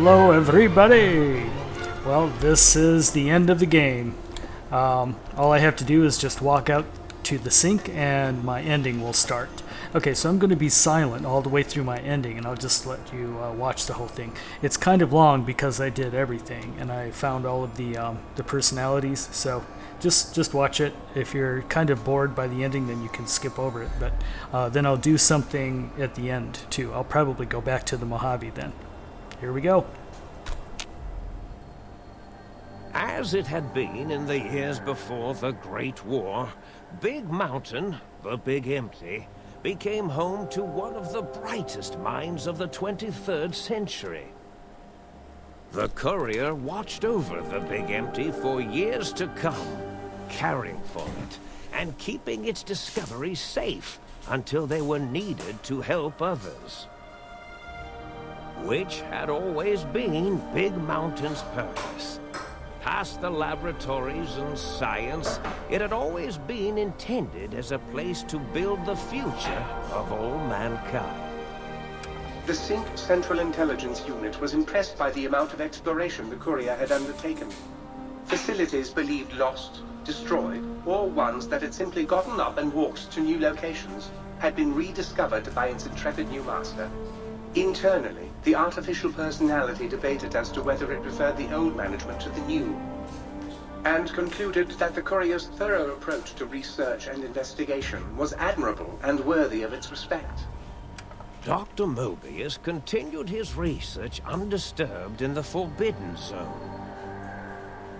Hello everybody! Well, this is the end of the game. All I have to do is just walk out to the sink and my ending will start. Okay, so I'm going to be silent all the way through my ending and I'll just let you watch the whole thing. It's kind of long because I did everything and I found all of the personalities, so just watch it. If you're kind of bored by the ending, then you can skip over it, but then I'll do something at the end too. I'll probably go back to the Mojave then. Here we go. As it had been in the years before the Great War, Big Mountain, the Big Empty, became home to one of the brightest minds of the 23rd century. The courier watched over the Big Empty for years to come, caring for it and keeping its discoveries safe until they were needed to help others. Which had always been Big Mountain's purpose. Past the laboratories and science, it had always been intended as a place to build the future of all mankind. The Sync Central Intelligence Unit was impressed by the amount of exploration the courier had undertaken. Facilities believed lost, destroyed, or ones that had simply gotten up and walked to new locations had been rediscovered by its intrepid new master. Internally, the artificial personality debated as to whether it preferred the old management to the new, and concluded that the courier's thorough approach to research and investigation was admirable and worthy of its respect. Dr. Mobius continued his research undisturbed in the Forbidden Zone.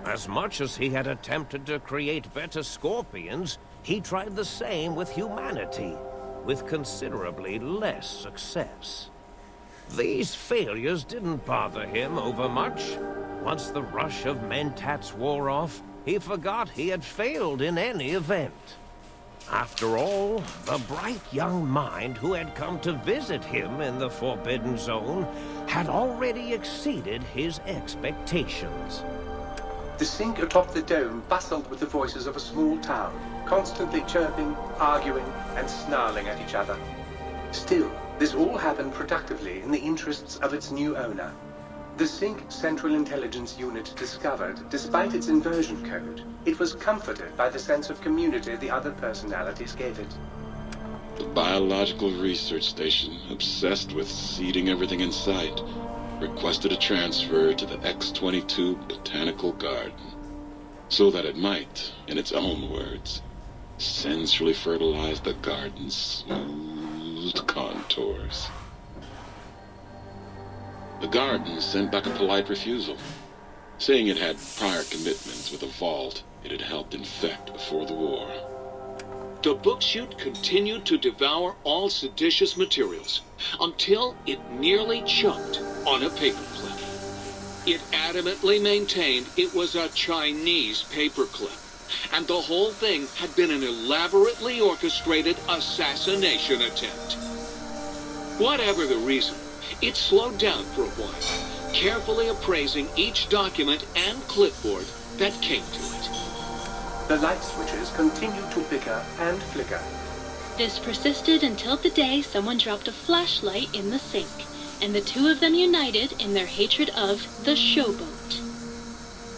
As much as he had attempted to create better scorpions, he tried the same with humanity, with considerably less success. These failures didn't bother him over much. Once the rush of mentats wore off, he forgot he had failed in any event. After all, the bright young mind who had come to visit him in the Forbidden Zone had already exceeded his expectations. The Sync atop the dome bustled with the voices of a small town, constantly chirping, arguing, and snarling at each other. Still, this all happened productively in the interests of its new owner. The Sync Central Intelligence Unit discovered, despite its inversion code, it was comforted by the sense of community the other personalities gave it. The biological research station, obsessed with seeding everything in sight, requested a transfer to the X-22 Botanical Garden, so that it might, in its own words, sensually fertilize the garden's smooth contours. The garden sent back a polite refusal, saying it had prior commitments with a vault it had helped infect before the war. The book chute continued to devour all seditious materials until it nearly choked on a paperclip. It adamantly maintained it was a Chinese paperclip, and the whole thing had been an elaborately orchestrated assassination attempt. Whatever the reason, it slowed down for a while, carefully appraising each document and clipboard that came to it. The light switches continued to bicker and flicker. This persisted until the day someone dropped a flashlight in the sink, and the two of them united in their hatred of the showboat.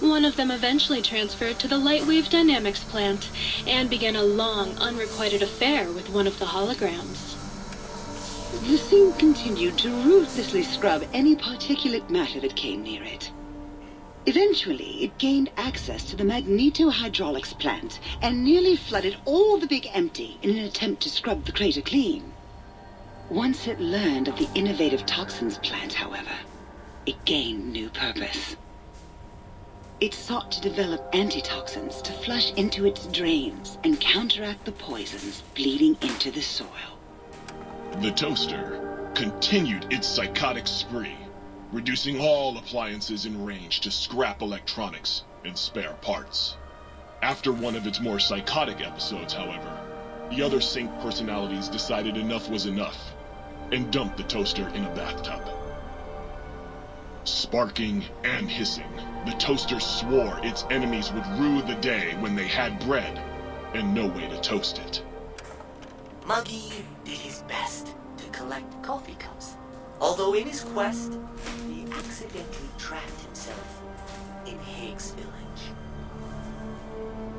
One of them eventually transferred to the Lightwave Dynamics plant, and began a long, unrequited affair with one of the holograms. The Sync continued to ruthlessly scrub any particulate matter that came near it. Eventually, it gained access to the magneto-hydraulics plant and nearly flooded all the Big Empty in an attempt to scrub the crater clean. Once it learned of the innovative toxins plant, however, it gained new purpose. It sought to develop antitoxins to flush into its drains and counteract the poisons bleeding into the soil. The toaster continued its psychotic spree, reducing all appliances in range to scrap electronics and spare parts. After one of its more psychotic episodes, however, the other Sync personalities decided enough was enough and dumped the toaster in a bathtub. Sparking and hissing, the toaster swore its enemies would rue the day when they had bread and no way to toast it. Muggy did his best to collect coffee cups, Although in his quest, he accidentally trapped himself in Higgs Village.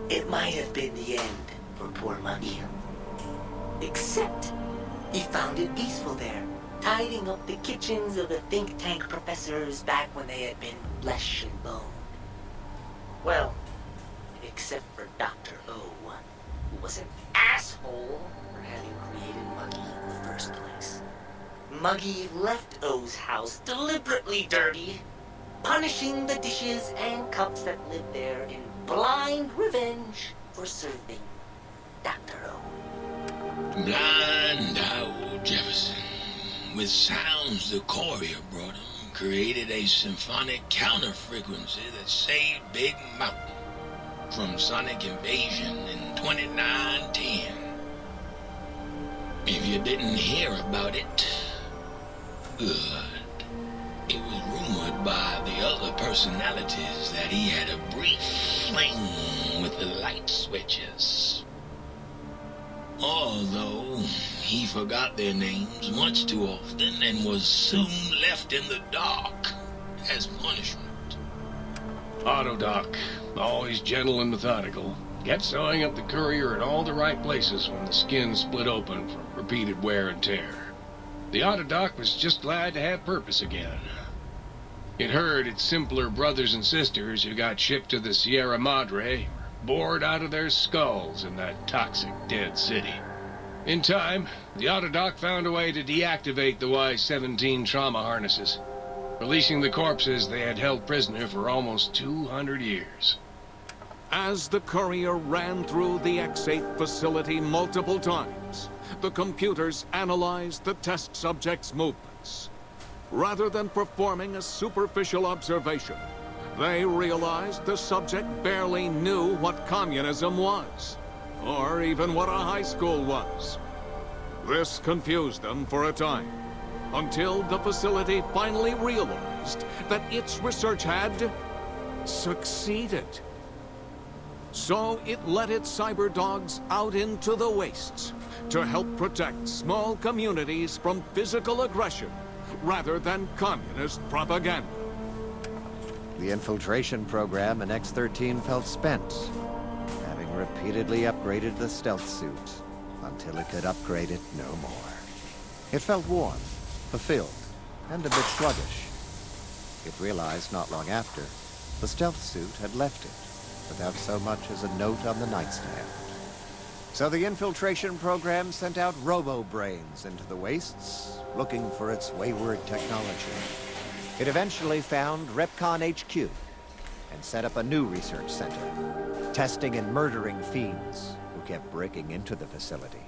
It might have been the end for poor Muggy. Except, he found it peaceful there, tidying up the kitchens of the think tank professors back when they had been flesh and bone. Well, except for Dr. O, who was an asshole for having created Muggy in the first place. Muggy left O's house deliberately dirty, punishing the dishes and cups that lived there in blind revenge for serving Dr. O. Blind old Jefferson, with sounds the courier brought him, created a symphonic counter-frequency that saved Big Mountain from sonic invasion in 2910. If you didn't hear about it, good. It was rumored by the other personalities that he had a brief fling with the light switches. Although he forgot their names much too often and was soon left in the dark as punishment. Autodoc, always gentle and methodical, kept sewing up the courier in all the right places when the skin split open from repeated wear and tear. The Autodoc was just glad to have purpose again. It heard its simpler brothers and sisters who got shipped to the Sierra Madre bored out of their skulls in that toxic dead city. In time, the Autodoc found a way to deactivate the Y-17 trauma harnesses, releasing the corpses they had held prisoner for almost 200 years. As the courier ran through the X-8 facility multiple times, the computers analyzed the test subject's movements. Rather than performing a superficial observation, they realized the subject barely knew what communism was, or even what a high school was. This confused them for a time, until the facility finally realized that its research had succeeded. So it let its cyberdogs out into the wastes to help protect small communities from physical aggression rather than communist propaganda. The infiltration program in X-13 felt spent, having repeatedly upgraded the stealth suit until it could upgrade it no more. It felt worn, fulfilled, and a bit sluggish. It realized not long after, the stealth suit had left it without so much as a note on the nightstand. So the infiltration program sent out robo-brains into the wastes, looking for its wayward technology. It eventually found Repcon HQ and set up a new research center, testing and murdering fiends who kept breaking into the facility.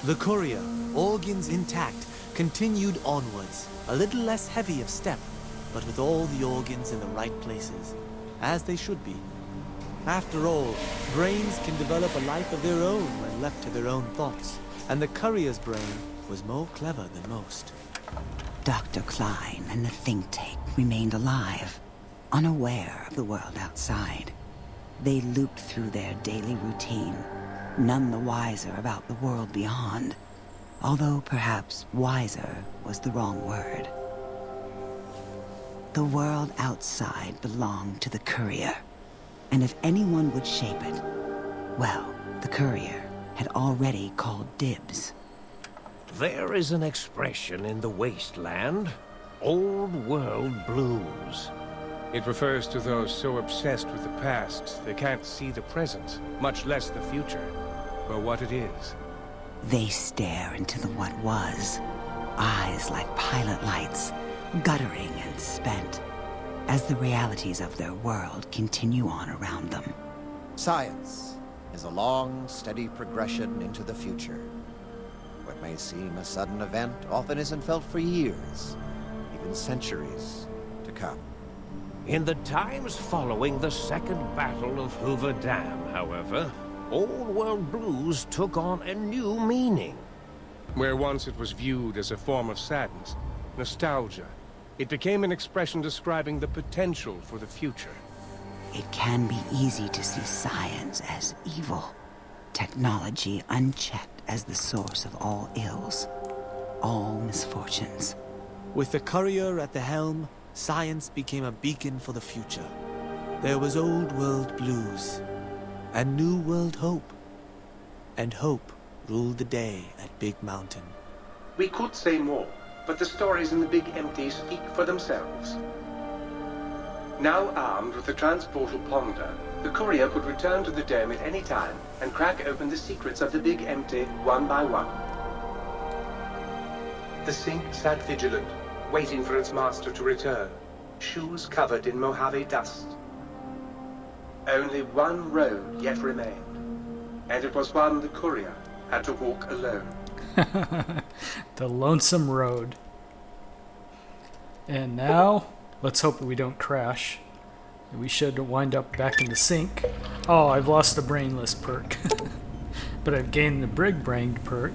The courier, organs intact, continued onwards, a little less heavy of step, but with all the organs in the right places, as they should be. After all, brains can develop a life of their own when left to their own thoughts, and the courier's brain was more clever than most. Dr. Klein and the think tank remained alive, unaware of the world outside. They looped through their daily routine, none the wiser about the world beyond, although perhaps wiser was the wrong word. The world outside belonged to the courier, and if anyone would shape it, well, the courier had already called dibs. There is an expression in the Wasteland, old world blues. It refers to those so obsessed with the past they can't see the present, much less the future, or what it is. They stare into the what was, eyes like pilot lights, guttering and spent, as the realities of their world continue on around them. Science is a long, steady progression into the future. What may seem a sudden event often isn't felt for years, even centuries to come. In the times following the Second Battle of Hoover Dam, however, Old World blues took on a new meaning. Where once it was viewed as a form of sadness, nostalgia, it became an expression describing the potential for the future. It can be easy to see science as evil, technology unchecked as the source of all ills, all misfortunes. With the courier at the helm, science became a beacon for the future. There was old world blues, and new world hope. And hope ruled the day at Big Mountain. We could say more, but the stories in the Big Empty speak for themselves. Now armed with the transportal ponder, the courier could return to the dome at any time and crack open the secrets of the Big Empty one by one. The sink sat vigilant, waiting for its master to return, shoes covered in Mojave dust. Only one road yet remained, and it was one the courier had to walk alone. The lonesome road. And now, let's hope we don't crash. We should wind up back in the sink. Oh, I've lost the brainless perk. But I've gained the brig-brained perk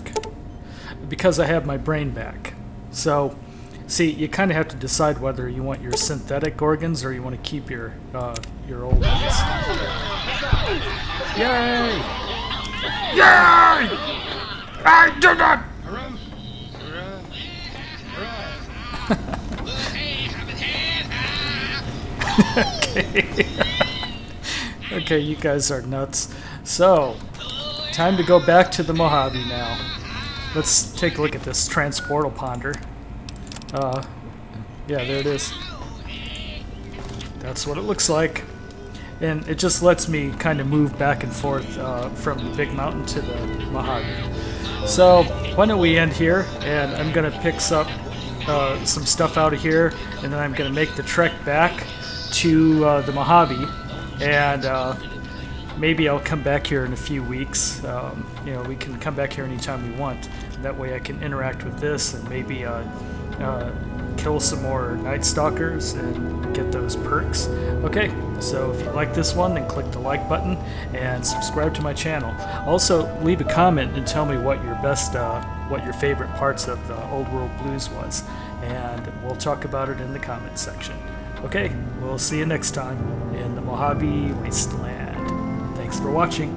because I have my brain back. So, see, you kind of have to decide whether you want your synthetic organs or you want to keep your old ones. Yay! Yay! I did it! Okay. Okay, you guys are nuts. So, time to go back to the Mojave now. Let's take a look at this transportal ponder. Yeah, there it is. That's what it looks like. And it just lets me kind of move back and forth from the Big Mountain to the Mojave. So, why don't we end here, and I'm going to pick up some stuff out of here, and then I'm going to make the trek back to the Mojave, and maybe I'll come back here in a few weeks. You know, we can come back here anytime we want. That way I can interact with this and maybe kill some more Night Stalkers and get those perks. Okay, so if you like this one, then click the like button and subscribe to my channel. Also, leave a comment and tell me what your what your favorite parts of the Old World Blues was, and we'll talk about it in the comment section. Okay, we'll see you next time in the Mojave Wasteland. Thanks for watching.